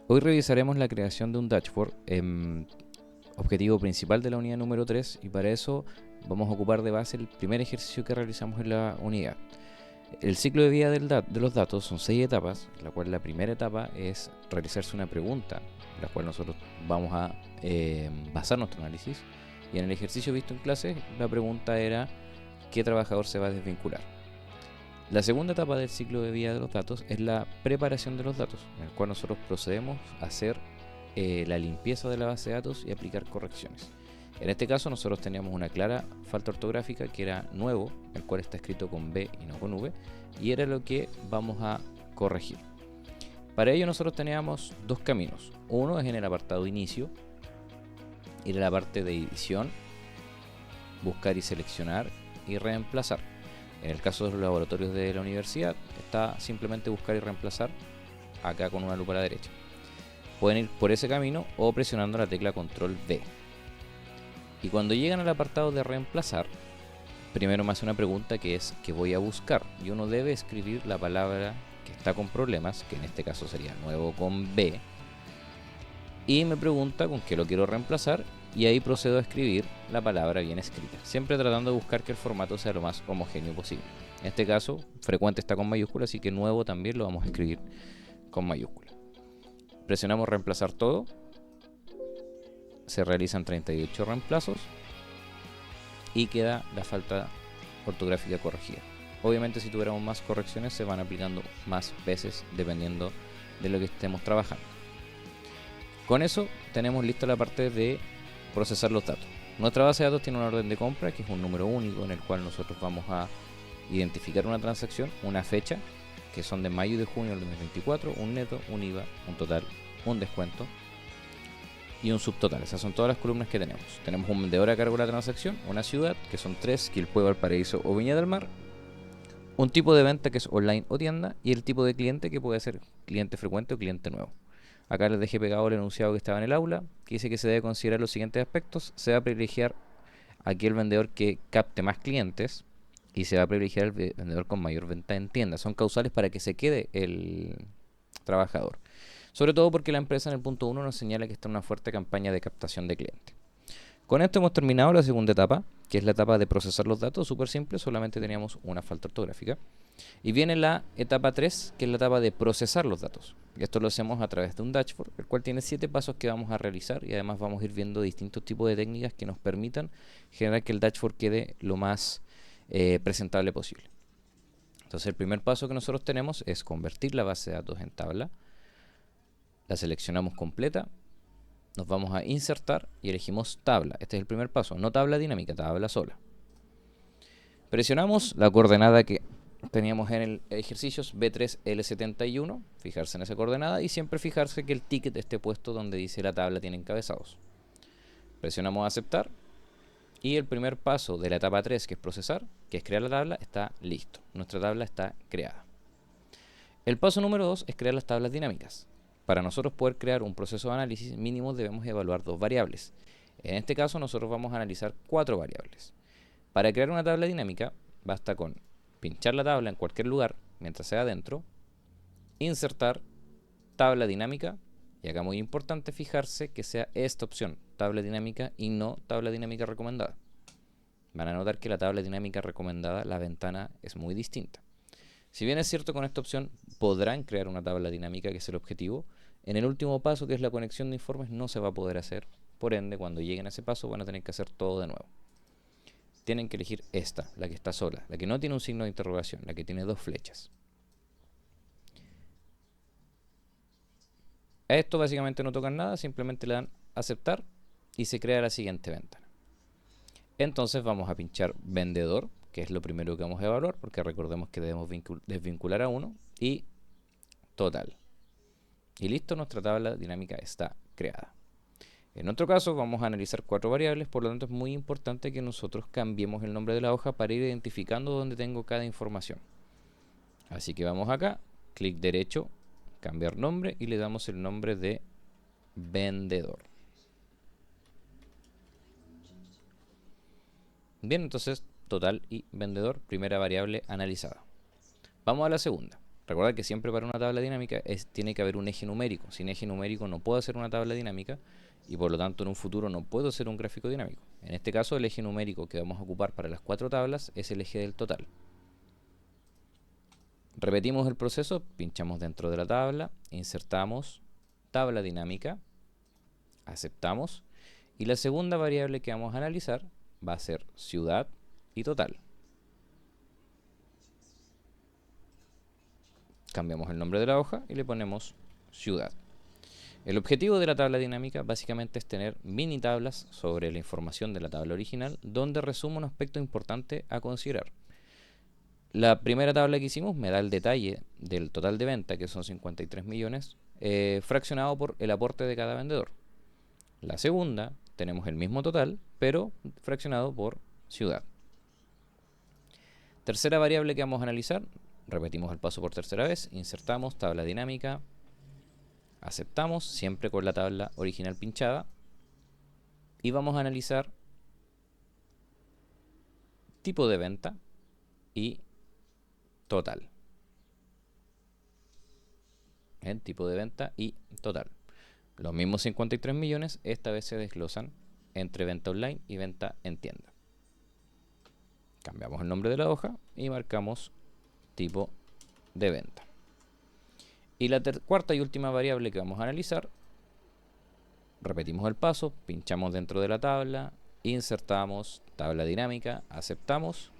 Hoy revisaremos la creación de un dashboard, objetivo principal de la unidad número 3, y para eso vamos a ocupar de base el primer ejercicio que realizamos en la unidad. El ciclo de vida de los datos son 6 etapas, en la cual la primera etapa es realizarse una pregunta, en la cual nosotros vamos a basar nuestro análisis, y en el ejercicio visto en clase la pregunta era ¿qué trabajador se va a desvincular? La segunda etapa del ciclo de vida de los datos es la preparación de los datos, en el cual nosotros procedemos a hacer la limpieza de la base de datos y aplicar correcciones. En este caso nosotros teníamos una clara falta ortográfica que era nuevo, el cual está escrito con B y no con V, y era lo que vamos a corregir. Para ello nosotros teníamos dos caminos. Uno es en el apartado inicio, ir a la parte de edición, buscar y seleccionar y reemplazar. En el caso de los laboratorios de la universidad está simplemente buscar y reemplazar acá con una lupa a la derecha. Pueden ir por ese camino o presionando la tecla control V. Y cuando llegan al apartado de reemplazar, primero me hace una pregunta que es ¿qué voy a buscar? Y uno debe escribir la palabra que está con problemas, que en este caso sería nuevo con B, y me pregunta con qué lo quiero reemplazar, y ahí procedo a escribir la palabra bien escrita, siempre tratando de buscar que el formato sea lo más homogéneo posible. En este caso, frecuente está con mayúscula, así que nuevo también lo vamos a escribir con mayúscula. Presionamos reemplazar todo, se realizan 38 reemplazos y queda la falta ortográfica corregida. Obviamente si tuviéramos más correcciones se van aplicando más veces dependiendo de lo que estemos trabajando. Con eso tenemos lista la parte de procesar los datos. Nuestra base de datos tiene una orden de compra que es un número único en el cual nosotros vamos a identificar una transacción, una fecha, que son de mayo y de junio del 2024, un neto, un IVA, un total, un descuento y un subtotal. Esas son todas las columnas que tenemos. Tenemos un vendedor a cargo de la transacción, una ciudad, que son 3, Quilpué, Valparaíso o Viña del Mar, un tipo de venta que es online o tienda, y el tipo de cliente que puede ser cliente frecuente o cliente nuevo. Acá les dejé pegado el enunciado que estaba en el aula, que dice que se debe considerar los siguientes aspectos. Se va a privilegiar aquel vendedor que capte más clientes y se va a privilegiar el vendedor con mayor venta en tienda. Son causales para que se quede el trabajador. Sobre todo porque la empresa en el punto 1 nos señala que está en una fuerte campaña de captación de clientes. Con esto hemos terminado la segunda etapa, que es la etapa de procesar los datos. Súper simple, solamente teníamos una falta ortográfica. Y viene la etapa 3, que es la etapa de procesar los datos. Y esto lo hacemos a través de un dashboard, el cual tiene 7 pasos que vamos a realizar, y además vamos a ir viendo distintos tipos de técnicas que nos permitan generar que el dashboard quede lo más presentable posible. Entonces el primer paso que nosotros tenemos es convertir la base de datos en tabla. La seleccionamos completa, nos vamos a insertar y elegimos tabla. Este es el primer paso, no tabla dinámica, tabla sola. Presionamos la coordenada que teníamos en el ejercicio B3L71, fijarse en esa coordenada y siempre fijarse que el ticket esté puesto donde dice la tabla tiene encabezados. Presionamos aceptar y el primer paso de la etapa 3, que es procesar, que es crear la tabla, está listo. Nuestra tabla está creada. El paso número 2 es crear las tablas dinámicas. Para nosotros poder crear un proceso de análisis mínimo debemos evaluar 2 variables. En este caso nosotros vamos a analizar 4 variables. Para crear una tabla dinámica basta con pinchar la tabla en cualquier lugar mientras sea adentro, insertar tabla dinámica, y acá muy importante fijarse que sea esta opción, tabla dinámica, y no tabla dinámica recomendada. Van a notar que la tabla dinámica recomendada, la ventana es muy distinta. Si bien es cierto, con esta opción podrán crear una tabla dinámica, que es el objetivo, en el último paso, que es la conexión de informes, no se va a poder hacer. Por ende, cuando lleguen a ese paso van a tener que hacer todo de nuevo. Tienen que elegir esta, la que está sola, la que no tiene un signo de interrogación, la que tiene 2 flechas. A esto básicamente no tocan nada, simplemente le dan aceptar y se crea la siguiente ventana. Entonces vamos a pinchar vendedor, que es lo primero que vamos a evaluar, porque recordemos que debemos desvincular a uno, y total. Y listo, nuestra tabla dinámica está creada. En otro caso vamos a analizar 4 variables, por lo tanto es muy importante que nosotros cambiemos el nombre de la hoja para ir identificando dónde tengo cada información. Así que vamos acá, clic derecho, cambiar nombre, y le damos el nombre de vendedor. Bien, entonces total y vendedor, primera variable analizada. Vamos a la segunda. Recuerda que siempre para una tabla dinámica tiene que haber un eje numérico. Sin eje numérico no puedo hacer una tabla dinámica y por lo tanto en un futuro no puedo hacer un gráfico dinámico. En este caso el eje numérico que vamos a ocupar para las 4 tablas es el eje del total. Repetimos el proceso, pinchamos dentro de la tabla, insertamos tabla dinámica, aceptamos y la segunda variable que vamos a analizar va a ser ciudad y total. Cambiamos el nombre de la hoja y le ponemos ciudad. El objetivo de la tabla dinámica básicamente es tener mini tablas sobre la información de la tabla original donde resumo un aspecto importante a considerar. La primera tabla que hicimos me da el detalle del total de venta, que son 53 millones, fraccionado por el aporte de cada vendedor. La segunda, tenemos el mismo total, pero fraccionado por ciudad. Tercera variable que vamos a analizar, repetimos el paso por tercera vez, insertamos tabla dinámica, aceptamos, siempre con la tabla original pinchada, y vamos a analizar tipo de venta y total. El tipo de venta y total. Los mismos 53 millones, esta vez se desglosan entre venta online y venta en tienda. Cambiamos el nombre de la hoja y marcamos tipo de venta. Y la cuarta y última variable que vamos a analizar, repetimos el paso, pinchamos dentro de la tabla, insertamos tabla dinámica, aceptamos,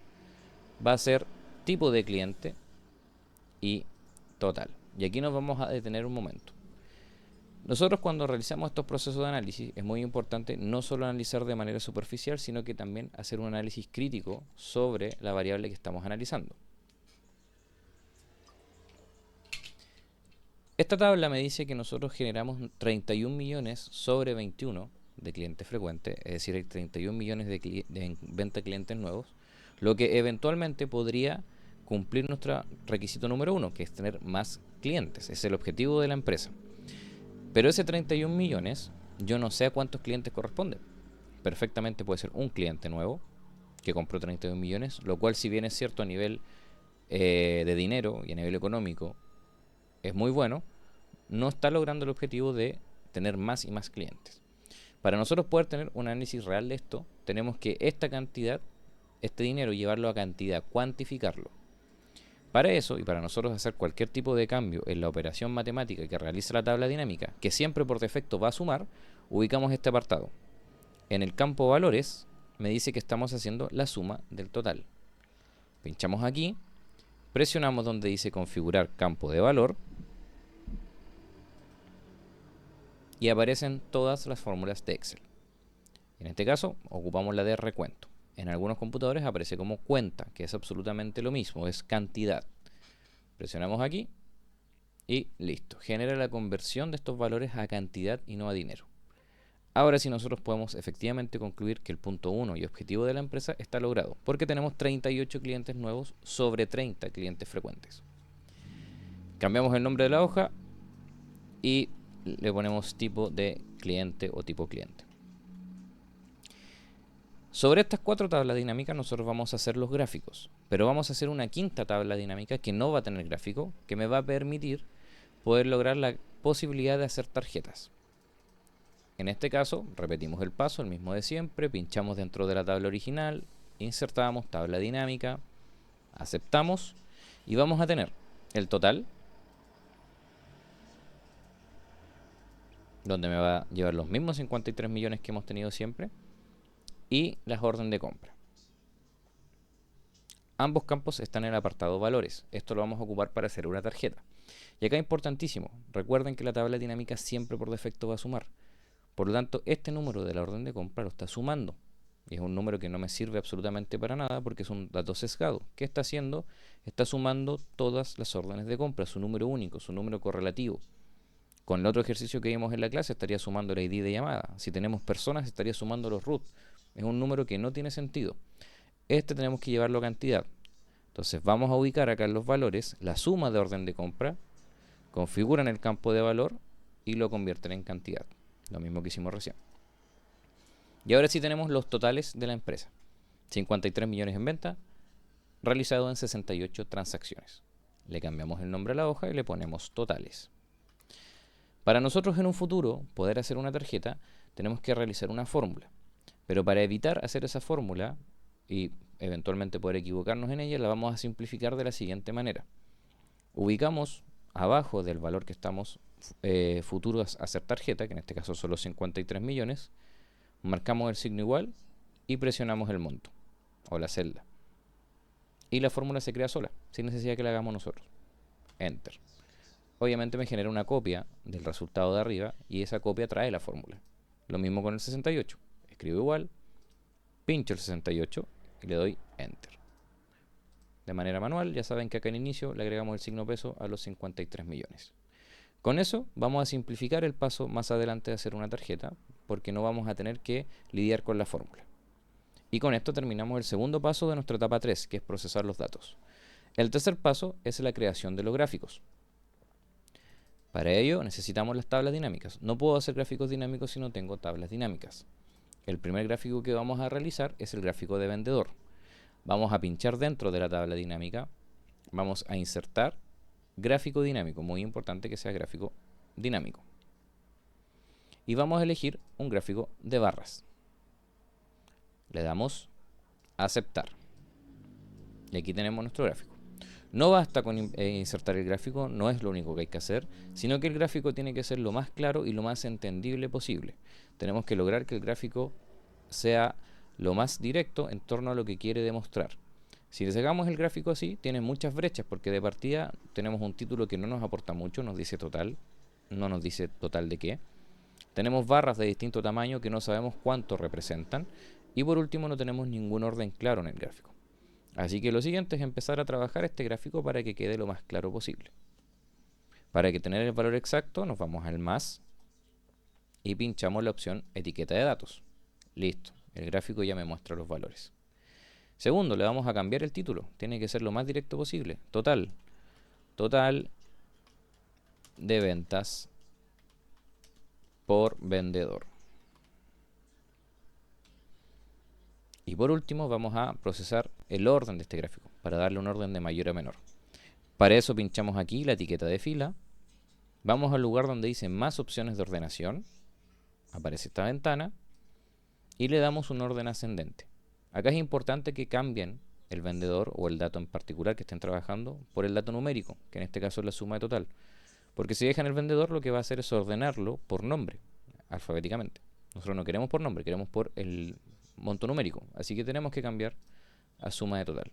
va a ser tipo de cliente y total. Y aquí nos vamos a detener un momento. Nosotros cuando realizamos estos procesos de análisis es muy importante no solo analizar de manera superficial, sino que también hacer un análisis crítico sobre la variable que estamos analizando. Esta tabla me dice que nosotros generamos 31 millones sobre 21 de clientes frecuentes, es decir, hay 31 millones de venta de clientes nuevos, lo que eventualmente podría cumplir nuestro requisito número 1, que es tener más clientes, es el objetivo de la empresa. Pero ese 31 millones, yo no sé a cuántos clientes corresponde. Perfectamente puede ser un cliente nuevo que compró 31 millones, lo cual si bien es cierto a nivel de dinero y a nivel económico es muy bueno, no está logrando el objetivo de tener más y más clientes. Para nosotros poder tener un análisis real de esto, tenemos que esta cantidad, este dinero, llevarlo a cantidad, cuantificarlo. Para eso, y para nosotros hacer cualquier tipo de cambio en la operación matemática que realiza la tabla dinámica, que siempre por defecto va a sumar, ubicamos este apartado. En el campo valores, me dice que estamos haciendo la suma del total. Pinchamos aquí, presionamos donde dice configurar campo de valor, y aparecen todas las fórmulas de Excel. En este caso, ocupamos la de recuento. En algunos computadores aparece como cuenta, que es absolutamente lo mismo, es cantidad. Presionamos aquí y listo. Genera la conversión de estos valores a cantidad y no a dinero. Ahora sí nosotros podemos efectivamente concluir que el punto 1 y objetivo de la empresa está logrado, porque tenemos 38 clientes nuevos sobre 30 clientes frecuentes. Cambiamos el nombre de la hoja y le ponemos tipo de cliente o tipo cliente. Sobre estas 4 tablas dinámicas nosotros vamos a hacer los gráficos, pero vamos a hacer una quinta tabla dinámica que no va a tener gráfico, que me va a permitir poder lograr la posibilidad de hacer tarjetas. En este caso, repetimos el paso, el mismo de siempre, pinchamos dentro de la tabla original, insertamos tabla dinámica, aceptamos y vamos a tener el total, donde me va a llevar los mismos 53 millones que hemos tenido siempre, y las órdenes de compra. Ambos campos están en el apartado valores. Esto lo vamos a ocupar para hacer una tarjeta. Y acá importantísimo, recuerden que la tabla dinámica siempre por defecto va a sumar. Por lo tanto, este número de la orden de compra lo está sumando. Y es un número que no me sirve absolutamente para nada porque es un dato sesgado. ¿Qué está haciendo? Está sumando todas las órdenes de compra, su número único, su número correlativo. Con el otro ejercicio que vimos en la clase estaría sumando el ID de llamada. Si tenemos personas estaría sumando los root. Es un número que no tiene sentido. Este tenemos que llevarlo a cantidad. Entonces vamos a ubicar acá en los valores la suma de orden de compra, configuran el campo de valor y lo convierten en cantidad. Lo mismo que hicimos recién. Y ahora sí tenemos los totales de la empresa. 53 millones en venta, realizado en 68 transacciones. Le cambiamos el nombre a la hoja y le ponemos totales. Para nosotros en un futuro poder hacer una tarjeta, tenemos que realizar una fórmula. Pero para evitar hacer esa fórmula y eventualmente poder equivocarnos en ella, la vamos a simplificar de la siguiente manera. Ubicamos abajo del valor que estamos futuros a hacer tarjeta, que en este caso son los 53 millones, marcamos el signo igual y presionamos el monto o la celda. Y la fórmula se crea sola, sin necesidad que la hagamos nosotros. Enter. Obviamente me genera una copia del resultado de arriba y esa copia trae la fórmula. Lo mismo con el 68. Escribo igual, pincho el 68 y le doy Enter. De manera manual, ya saben que acá en inicio le agregamos el signo peso a los 53 millones. Con eso vamos a simplificar el paso más adelante de hacer una tarjeta, porque no vamos a tener que lidiar con la fórmula. Y con esto terminamos el segundo paso de nuestra etapa 3, que es procesar los datos. El tercer paso es la creación de los gráficos. Para ello necesitamos las tablas dinámicas. No puedo hacer gráficos dinámicos si no tengo tablas dinámicas. El primer gráfico que vamos a realizar es el gráfico de vendedor. Vamos a pinchar dentro de la tabla dinámica, vamos a insertar gráfico dinámico, muy importante que sea gráfico dinámico. Y vamos a elegir un gráfico de barras. Le damos a aceptar. Y aquí tenemos nuestro gráfico. No basta con insertar el gráfico, no es lo único que hay que hacer, sino que el gráfico tiene que ser lo más claro y lo más entendible posible. Tenemos que lograr que el gráfico sea lo más directo en torno a lo que quiere demostrar. Si sacamos el gráfico así, tiene muchas brechas, porque de partida tenemos un título que no nos aporta mucho, nos dice total, no nos dice total de qué. Tenemos barras de distinto tamaño que no sabemos cuánto representan. Y por último no tenemos ningún orden claro en el gráfico. Así que lo siguiente es empezar a trabajar este gráfico para que quede lo más claro posible. Para que tener el valor exacto nos vamos al más y pinchamos la opción etiqueta de datos. Listo, el gráfico ya me muestra los valores. Segundo, le vamos a cambiar el título. Tiene que ser lo más directo posible. Total de ventas por vendedor. Y por último vamos a procesar el orden de este gráfico para darle un orden de mayor a menor. Para eso pinchamos aquí la etiqueta de fila, vamos al lugar donde dice más opciones de ordenación, aparece esta ventana y le damos un orden ascendente. Acá es importante que cambien el vendedor o el dato en particular que estén trabajando por el dato numérico, que en este caso es la suma de total. Porque si dejan el vendedor, lo que va a hacer es ordenarlo por nombre, alfabéticamente. Nosotros no queremos por nombre, queremos por el monto numérico, así que tenemos que cambiar a suma de total.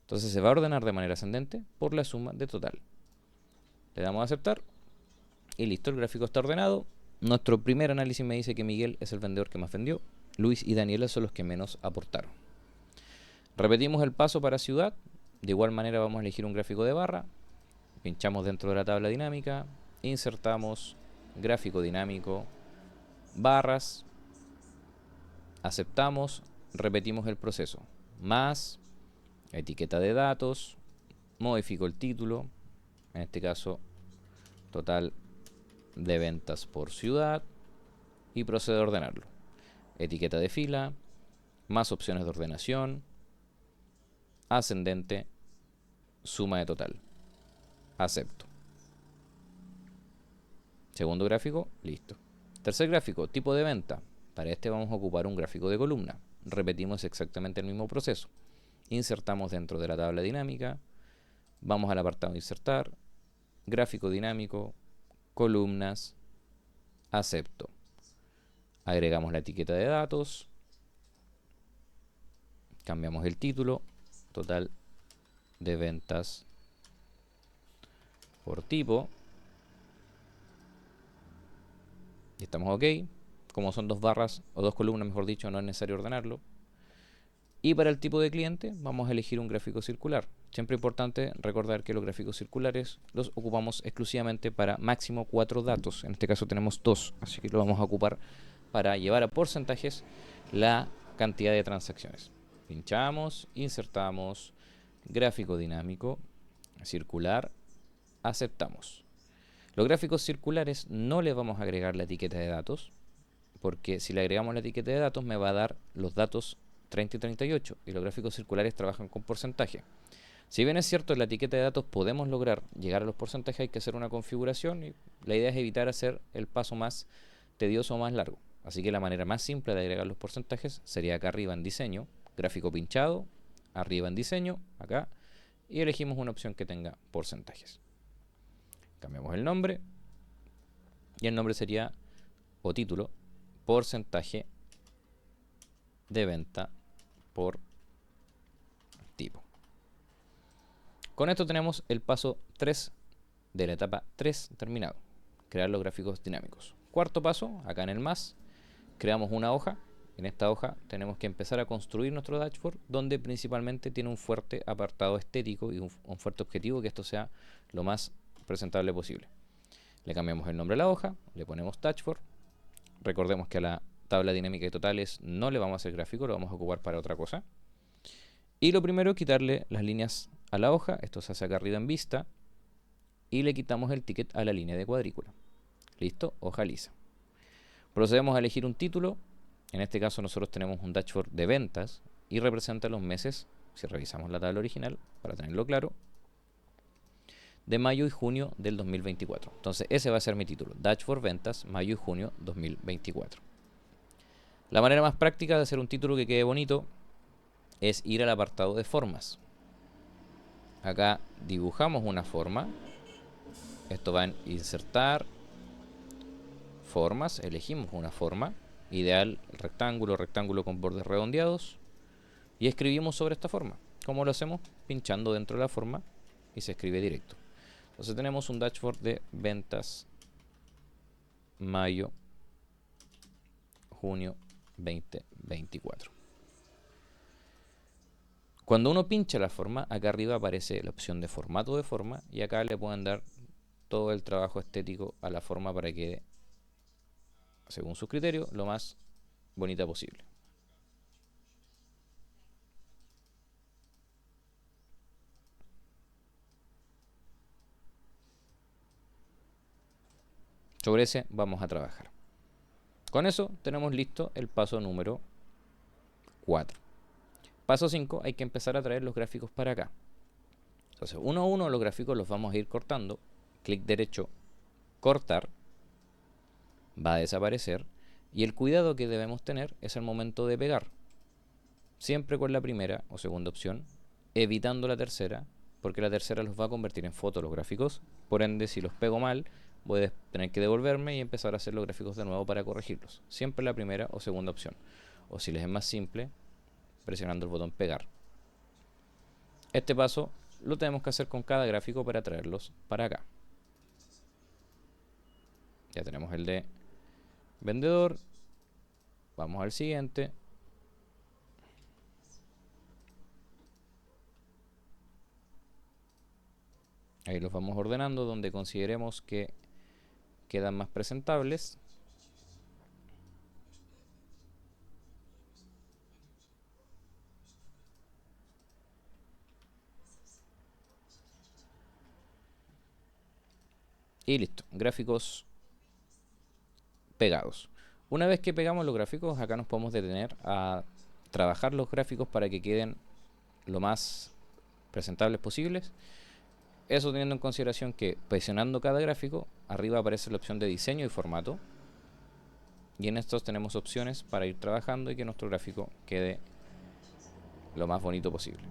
Entonces se va a ordenar de manera ascendente por la suma de total. Le damos a aceptar y listo, el gráfico está ordenado. Nuestro primer análisis me dice que Miguel es el vendedor que más vendió, Luis y Daniela son los que menos aportaron. Repetimos el paso para ciudad. De igual manera vamos a elegir un gráfico de barra, pinchamos dentro de la tabla dinámica, insertamos gráfico dinámico, barras, aceptamos, repetimos el proceso, más, etiqueta de datos, modifico el título, en este caso total de ventas por ciudad y procedo a ordenarlo. Etiqueta de fila, más opciones de ordenación, ascendente, suma de total. Acepto. Segundo gráfico, listo. Tercer gráfico, tipo de venta. Para este vamos a ocupar un gráfico de columna. Repetimos exactamente el mismo proceso. Insertamos dentro de la tabla dinámica, vamos al apartado de insertar, gráfico dinámico, columnas, acepto. Agregamos la etiqueta de datos, cambiamos el título, total de ventas por tipo, y estamos ok. Como son dos barras o dos columnas, mejor dicho, no es necesario ordenarlo. Y para el tipo de cliente vamos a elegir un gráfico circular. Siempre importante recordar que los gráficos circulares los ocupamos exclusivamente para máximo 4 datos. En este caso tenemos 2, así que lo vamos a ocupar para llevar a porcentajes la cantidad de transacciones. Pinchamos, insertamos, gráfico dinámico, circular, aceptamos. Los gráficos circulares no le vamos a agregar la etiqueta de datos, porque si le agregamos la etiqueta de datos me va a dar los datos 30 y 38, y los gráficos circulares trabajan con porcentaje. Si bien es cierto, en la etiqueta de datos podemos lograr llegar a los porcentajes, hay que hacer una configuración y la idea es evitar hacer el paso más tedioso o más largo. Así que la manera más simple de agregar los porcentajes sería acá arriba en diseño, gráfico pinchado, arriba en diseño, acá, y elegimos una opción que tenga porcentajes. Cambiamos el nombre y el nombre sería, o título, porcentaje de venta por tipo. Con esto tenemos el paso 3 de la etapa 3 terminado, crear los gráficos dinámicos. Cuarto paso, acá en el más, creamos una hoja. En esta hoja tenemos que empezar a construir nuestro dashboard, donde principalmente tiene un fuerte apartado estético y un fuerte objetivo que esto sea lo más presentable posible. Le cambiamos el nombre a la hoja, le ponemos dashboard. Recordemos que a la tabla dinámica de totales no le vamos a hacer gráfico, lo vamos a ocupar para otra cosa. Y lo primero es quitarle las líneas a la hoja, esto se hace acá arriba en vista, y le quitamos el ticket a la línea de cuadrícula. Listo, hoja lisa. Procedemos a elegir un título. En este caso nosotros tenemos un dashboard de ventas y representa los meses, si revisamos la tabla original, para tenerlo claro, de mayo y junio del 2024. Entonces ese va a ser mi título, Dashboard Ventas, mayo y junio 2024. La manera más práctica de hacer un título que quede bonito es ir al apartado de formas. Acá dibujamos una forma. Esto va en insertar, formas, elegimos una forma, ideal rectángulo, rectángulo con bordes redondeados, y escribimos sobre esta forma. ¿Cómo lo hacemos? Pinchando dentro de la forma y se escribe directo. Entonces tenemos un dashboard de ventas mayo, junio 2024. Cuando uno pincha la forma, acá arriba aparece la opción de formato de forma y acá le pueden dar todo el trabajo estético a la forma para que quede, según sus criterios, lo más bonita posible. Sobre ese vamos a trabajar. Con eso tenemos listo el paso número 4. Paso 5, hay que empezar a traer los gráficos para acá. Entonces, uno a uno los gráficos los vamos a ir cortando. Clic derecho, cortar, va a desaparecer. Y el cuidado que debemos tener es el momento de pegar. Siempre con la primera o segunda opción, evitando la tercera, porque la tercera los va a convertir en fotos los gráficos. Por ende, si los pego mal, voy a tener que devolverme y empezar a hacer los gráficos de nuevo para corregirlos. Siempre la primera o segunda opción. O si les es más simple, presionando el botón pegar. Este paso lo tenemos que hacer con cada gráfico para traerlos para acá. Ya tenemos el de vendedor. Vamos al siguiente. Ahí los vamos ordenando donde consideremos que quedan más presentables. Y listo, gráficos pegados. Una vez que pegamos los gráficos, acá nos podemos detener a trabajar los gráficos para que queden lo más presentables posibles. Eso teniendo en consideración que presionando cada gráfico, arriba aparece la opción de diseño y formato. Y en estos tenemos opciones para ir trabajando y que nuestro gráfico quede lo más bonito posible.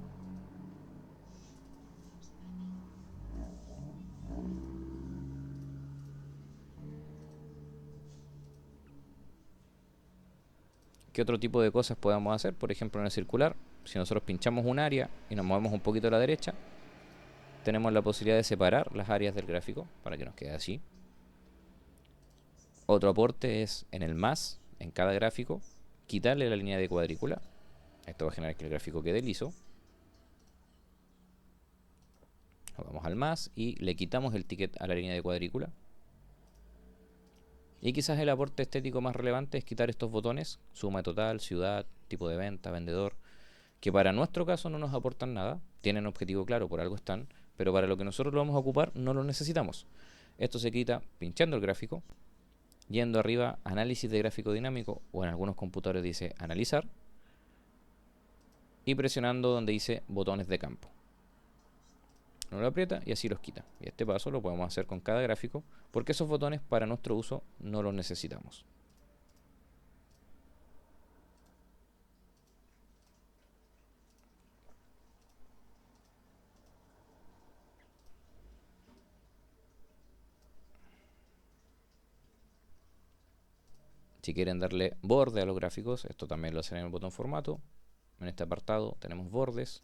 ¿Qué otro tipo de cosas podemos hacer? Por ejemplo, en el circular, si nosotros pinchamos un área y nos movemos un poquito a la derecha, tenemos la posibilidad de separar las áreas del gráfico para que nos quede así. Otro aporte es en el más, en cada gráfico, quitarle la línea de cuadrícula. Esto va a generar que el gráfico quede liso. Vamos al más y le quitamos el ticket a la línea de cuadrícula. Y quizás el aporte estético más relevante es quitar estos botones, suma total, ciudad, tipo de venta, vendedor, que para nuestro caso no nos aportan nada, tienen objetivo claro, por algo están, pero para lo que nosotros lo vamos a ocupar no lo necesitamos. Esto se quita pinchando el gráfico, yendo arriba análisis de gráfico dinámico, o en algunos computadores dice analizar, y presionando donde dice botones de campo. uno lo aprieta y así los quita. Y este paso lo podemos hacer con cada gráfico porque esos botones para nuestro uso no los necesitamos. Si quieren darle borde a los gráficos, esto también lo hacen en el botón formato. En este apartado tenemos bordes.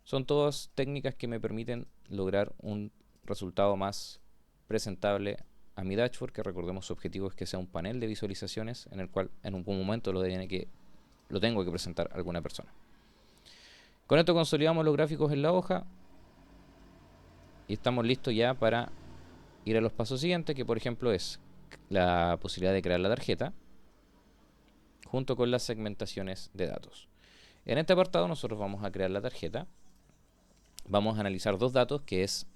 Son todas técnicas que me permiten lograr un resultado más presentable a mi dashboard, que recordemos su objetivo es que sea un panel de visualizaciones en el cual en un momento lo tengo que presentar a alguna persona. Con esto consolidamos los gráficos en la hoja y estamos listos ya para ir a los pasos siguientes, que por ejemplo es la posibilidad de crear la tarjeta junto con las segmentaciones de datos. En este apartado nosotros vamos a crear la tarjeta. Vamos a analizar dos datos, que es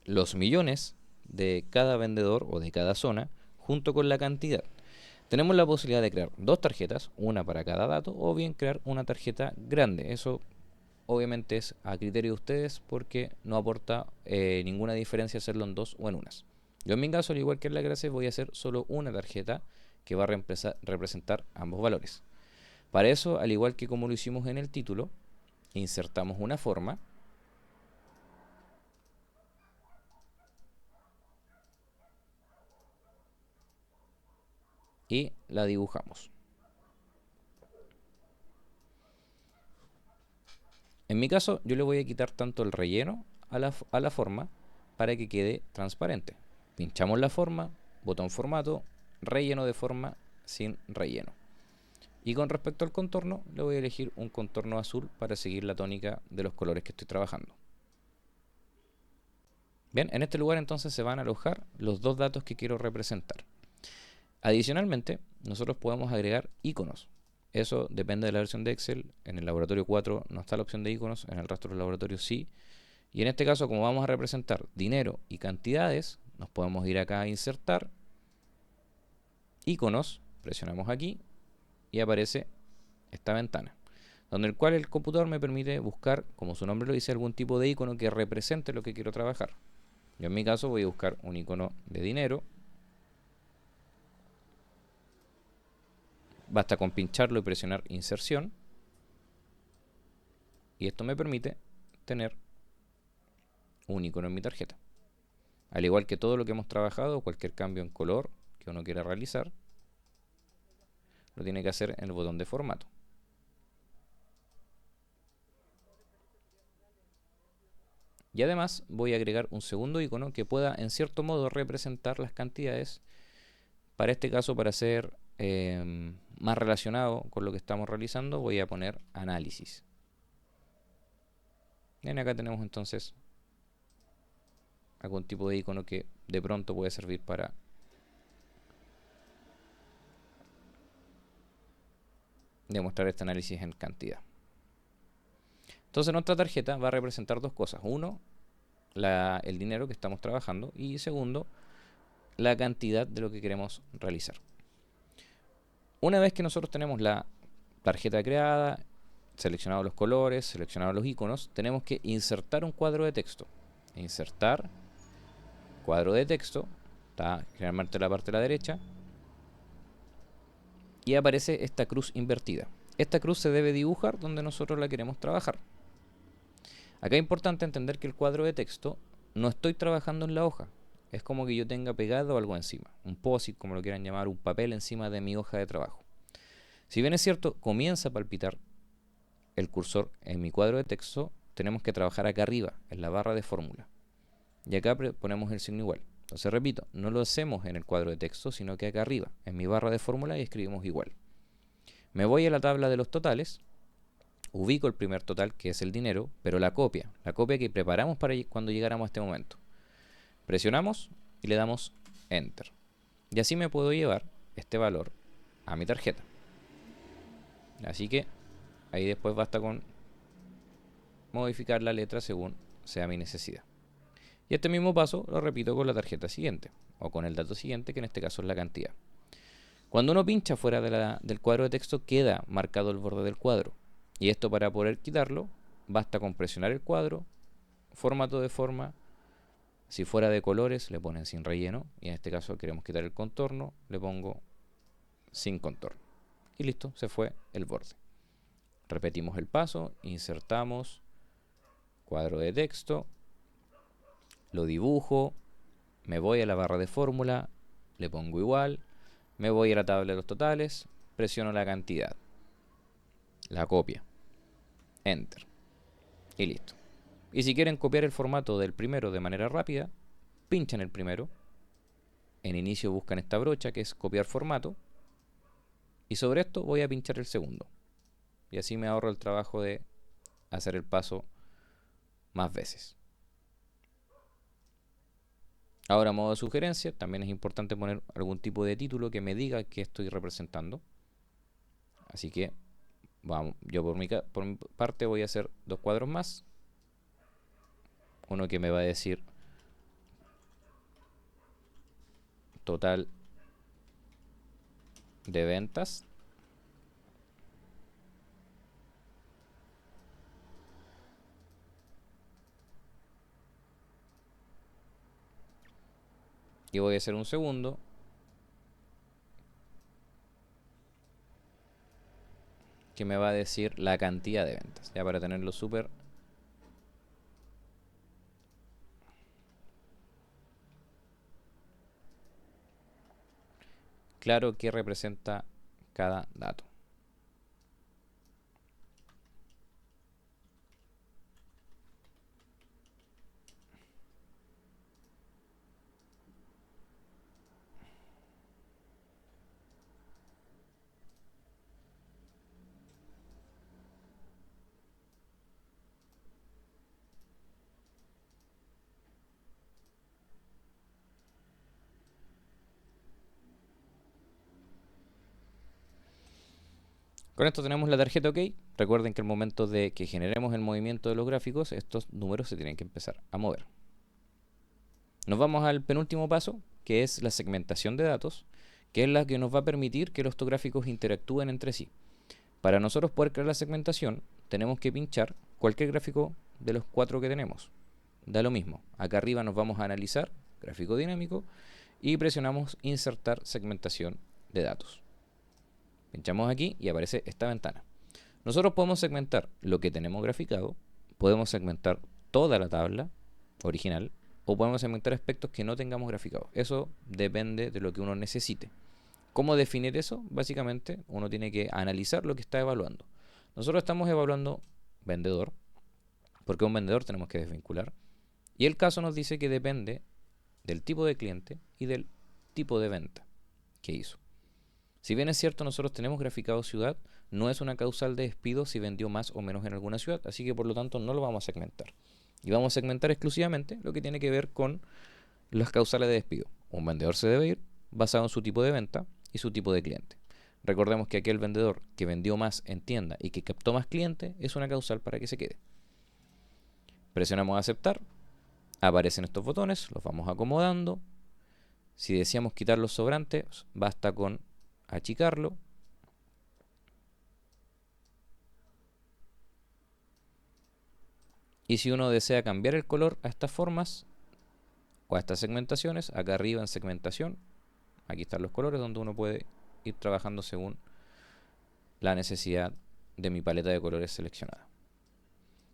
los millones de cada vendedor o de cada zona junto con la cantidad. Tenemos la posibilidad de crear dos tarjetas, una para cada dato, o bien crear una tarjeta grande. Eso obviamente es a criterio de ustedes porque no aporta ninguna diferencia hacerlo en dos o en unas. Yo en mi caso, al igual que en la clase, voy a hacer solo una tarjeta que va a representar ambos valores. Para eso, al igual que como lo hicimos en el título, insertamos una forma y la dibujamos. En mi caso, yo le voy a quitar tanto el relleno a la forma para que quede transparente. Pinchamos la forma, botón formato, relleno de forma sin relleno. Y con respecto al contorno, le voy a elegir un contorno azul para seguir la tónica de los colores que estoy trabajando. Bien, en este lugar entonces se van a alojar los dos datos que quiero representar. Adicionalmente, nosotros podemos agregar iconos. Eso depende de la versión de Excel. En el laboratorio 4 no está la opción de iconos, en el resto de los laboratorios sí. Y en este caso, como vamos a representar dinero y cantidades, nos podemos ir acá a insertar, iconos, presionamos aquí y aparece esta ventana, donde el cual el computador me permite buscar, como su nombre lo dice, algún tipo de icono que represente lo que quiero trabajar. Yo en mi caso voy a buscar un icono de dinero. Basta con pincharlo y presionar inserción. Y esto me permite tener un icono en mi tarjeta. Al igual que todo lo que hemos trabajado, cualquier cambio en color que uno quiera realizar, lo tiene que hacer en el botón de formato. Y además voy a agregar un segundo icono que pueda en cierto modo representar las cantidades. Para este caso, para ser más relacionado con lo que estamos realizando, voy a poner análisis. Bien, acá tenemos entonces algún tipo de icono que de pronto puede servir para demostrar este análisis en cantidad. Entonces nuestra tarjeta va a representar dos cosas. Uno, el dinero que estamos trabajando, y segundo, la cantidad de lo que queremos realizar. Una vez que nosotros tenemos la tarjeta creada, seleccionados los colores, seleccionados los iconos, tenemos que insertar un cuadro de texto. Insertar cuadro de texto, está generalmente en la parte de la derecha, y aparece esta cruz invertida. Esta cruz se debe dibujar donde nosotros la queremos trabajar. Acá es importante entender que el cuadro de texto no estoy trabajando en la hoja. Es como que yo tenga pegado algo encima, un post-it, como lo quieran llamar, un papel encima de mi hoja de trabajo. Si bien es cierto, comienza a palpitar el cursor en mi cuadro de texto, tenemos que trabajar acá arriba, en la barra de fórmula. Y acá ponemos el signo igual. Entonces repito, no lo hacemos en el cuadro de texto, sino que acá arriba, en mi barra de fórmula, y escribimos igual. Me voy a la tabla de los totales, ubico el primer total, que es el dinero, pero la copia que preparamos para cuando llegáramos a este momento. Presionamos y le damos Enter. Y así me puedo llevar este valor a mi tarjeta. Así que ahí después basta con modificar la letra según sea mi necesidad. Y este mismo paso lo repito con la tarjeta siguiente, o con el dato siguiente, que en este caso es la cantidad. Cuando uno pincha fuera del cuadro de texto, queda marcado el borde del cuadro. Y esto, para poder quitarlo, basta con presionar el cuadro, formato de forma. Si fuera de colores, le ponen sin relleno. Y en este caso queremos quitar el contorno, le pongo sin contorno. Y listo, se fue el borde. Repetimos el paso, insertamos cuadro de texto, lo dibujo, me voy a la barra de fórmula, le pongo igual, me voy a la tabla de los totales, presiono la cantidad, la copia, enter y listo. Y si quieren copiar el formato del primero de manera rápida, pinchan el primero, en inicio buscan esta brocha que es copiar formato, y sobre esto voy a pinchar el segundo. Y así me ahorro el trabajo de hacer el paso más veces. Ahora, modo de sugerencia, también es importante poner algún tipo de título que me diga qué estoy representando. Así que vamos, yo por mi parte voy a hacer 2 cuadros más. Uno que me va a decir total de ventas. Y voy a hacer un segundo que me va a decir la cantidad de ventas, ya para tenerlo súper claro qué representa cada dato. Con esto tenemos la tarjeta OK. Recuerden que al momento de que generemos el movimiento de los gráficos, estos números se tienen que empezar a mover. Nos vamos al penúltimo paso, que es la segmentación de datos, que es la que nos va a permitir que los gráficos interactúen entre sí. Para nosotros poder crear la segmentación, tenemos que pinchar cualquier gráfico de los 4 que tenemos. Da lo mismo. Acá arriba nos vamos a analizar, gráfico dinámico, y presionamos insertar segmentación de datos. Pinchamos aquí y aparece esta ventana. Nosotros podemos segmentar lo que tenemos graficado, podemos segmentar toda la tabla original o podemos segmentar aspectos que no tengamos graficados. Eso depende de lo que uno necesite. ¿Cómo definir eso? Básicamente uno tiene que analizar lo que está evaluando. Nosotros estamos evaluando vendedor, porque un vendedor tenemos que desvincular. Y el caso nos dice que depende del tipo de cliente y del tipo de venta que hizo. Si bien es cierto, nosotros tenemos graficado ciudad, no es una causal de despido si vendió más o menos en alguna ciudad, así que por lo tanto no lo vamos a segmentar. Y vamos a segmentar exclusivamente lo que tiene que ver con las causales de despido. Un vendedor se debe ir basado en su tipo de venta y su tipo de cliente. Recordemos que aquel vendedor que vendió más en tienda y que captó más clientes es una causal para que se quede. Presionamos aceptar, aparecen estos botones, los vamos acomodando. Si deseamos quitar los sobrantes, basta con achicarlo. Y si uno desea cambiar el color a estas formas o a estas segmentaciones, acá arriba en segmentación, aquí están los colores donde uno puede ir trabajando según la necesidad de mi paleta de colores seleccionada.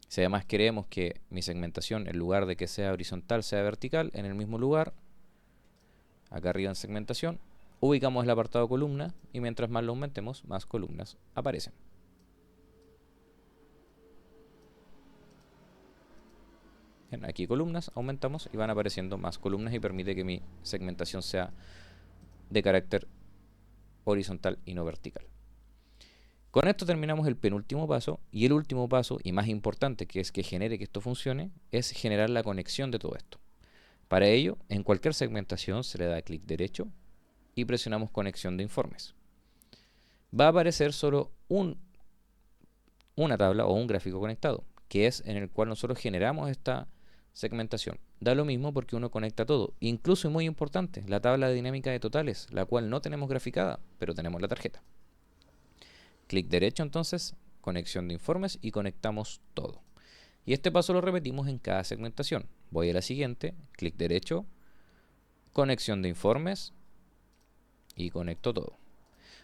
Si además queremos que mi segmentación, en lugar de que sea horizontal, sea vertical, en el mismo lugar, acá arriba en segmentación, ubicamos el apartado columna y mientras más lo aumentemos, más columnas aparecen. Bien, aquí columnas, aumentamos y van apareciendo más columnas y permite que mi segmentación sea de carácter horizontal y no vertical. Con esto terminamos el penúltimo paso y el último paso y más importante, que es que genere que esto funcione, es generar la conexión de todo esto. Para ello, en cualquier segmentación se le da clic derecho y presionamos conexión de informes. Va a aparecer solo una tabla o un gráfico conectado, que es en el cual nosotros generamos esta segmentación. Da lo mismo porque uno conecta todo, incluso, y muy importante, la tabla de dinámica de totales, la cual no tenemos graficada, pero tenemos la tarjeta. Clic derecho entonces, conexión de informes y conectamos todo. Y este paso lo repetimos en cada segmentación. Voy a la siguiente, clic derecho, conexión de informes y conecto todo.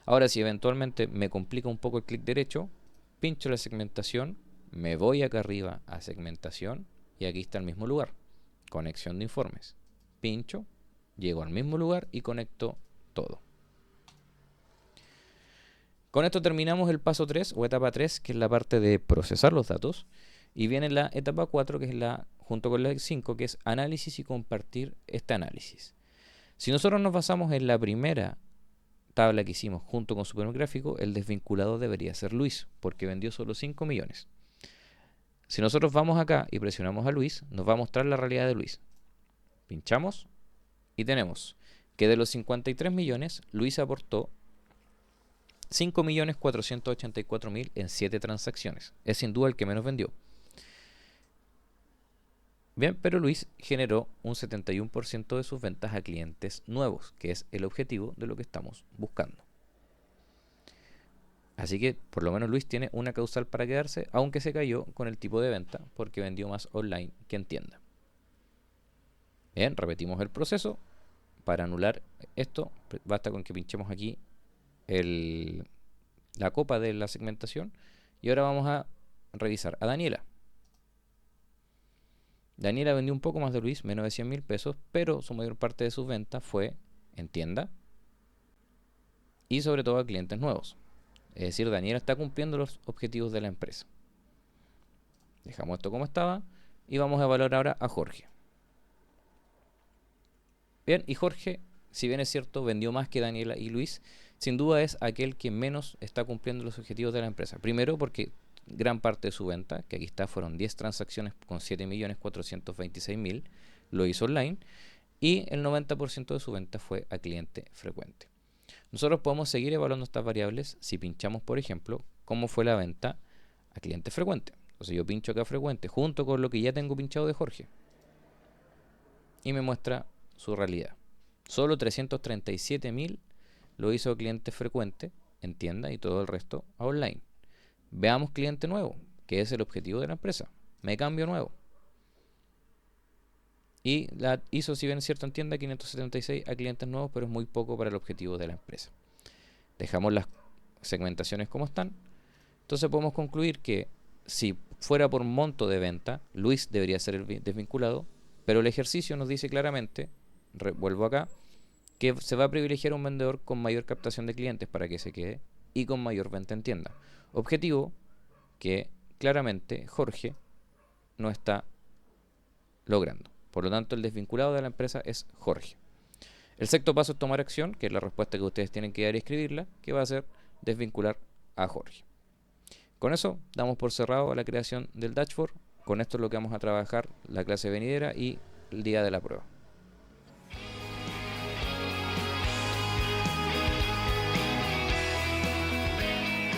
Ahora si eventualmente me complica un poco el clic derecho, pincho la segmentación, me voy acá arriba a segmentación y aquí está el mismo lugar, conexión de informes. Pincho, llego al mismo lugar y conecto todo. Con esto terminamos el paso 3 o etapa 3, que es la parte de procesar los datos. Y viene la etapa 4, que es la, junto con la 5, que es análisis y compartir este análisis. Si nosotros nos basamos en la primera tabla que hicimos junto con su primer gráfico, el desvinculado debería ser Luis, porque vendió solo 5 millones. Si nosotros vamos acá y presionamos a Luis, nos va a mostrar la realidad de Luis. Pinchamos y tenemos que de los 53 millones, Luis aportó 5.484.000 en 7 transacciones. Es sin duda el que menos vendió. Bien, pero Luis generó un 71% de sus ventas a clientes nuevos, que es el objetivo de lo que estamos buscando. Así que por lo menos Luis tiene una causal para quedarse, aunque se cayó con el tipo de venta, porque vendió más online que en tienda. Bien, repetimos el proceso. Para anular esto, basta con que pinchemos aquí la copa de la segmentación. Y ahora vamos a revisar a Daniela. Daniela vendió un poco más de Luis, menos de 100.000 pesos, pero su mayor parte de sus ventas fue en tienda y sobre todo a clientes nuevos. Es decir, Daniela está cumpliendo los objetivos de la empresa. Dejamos esto como estaba y vamos a evaluar ahora a Jorge. Bien, y Jorge, si bien es cierto, vendió más que Daniela y Luis, sin duda es aquel que menos está cumpliendo los objetivos de la empresa. Primero porque gran parte de su venta, que aquí está, fueron 10 transacciones con 7.426.000, lo hizo online, y el 90% de su venta fue a cliente frecuente. Nosotros podemos seguir evaluando estas variables si pinchamos, por ejemplo, cómo fue la venta a cliente frecuente. Entonces yo pincho acá frecuente junto con lo que ya tengo pinchado de Jorge y me muestra su realidad. Solo 337.000 lo hizo cliente frecuente en tienda y todo el resto a online. Veamos cliente nuevo, que es el objetivo de la empresa. Me cambio nuevo. Y la hizo, si bien es cierto, en tienda 576 a clientes nuevos, pero es muy poco para el objetivo de la empresa. Dejamos las segmentaciones como están. Entonces podemos concluir que si fuera por monto de venta, Luis debería ser el desvinculado, pero el ejercicio nos dice claramente, vuelvo acá, que se va a privilegiar un vendedor con mayor captación de clientes para que se quede y con mayor venta en tienda. Objetivo que claramente Jorge no está logrando. Por lo tanto, el desvinculado de la empresa es Jorge. El sexto paso es tomar acción, que es la respuesta que ustedes tienen que dar y escribirla, que va a ser desvincular a Jorge. Con eso damos por cerrado la creación del dashboard. Con esto es lo que vamos a trabajar la clase venidera y el día de la prueba.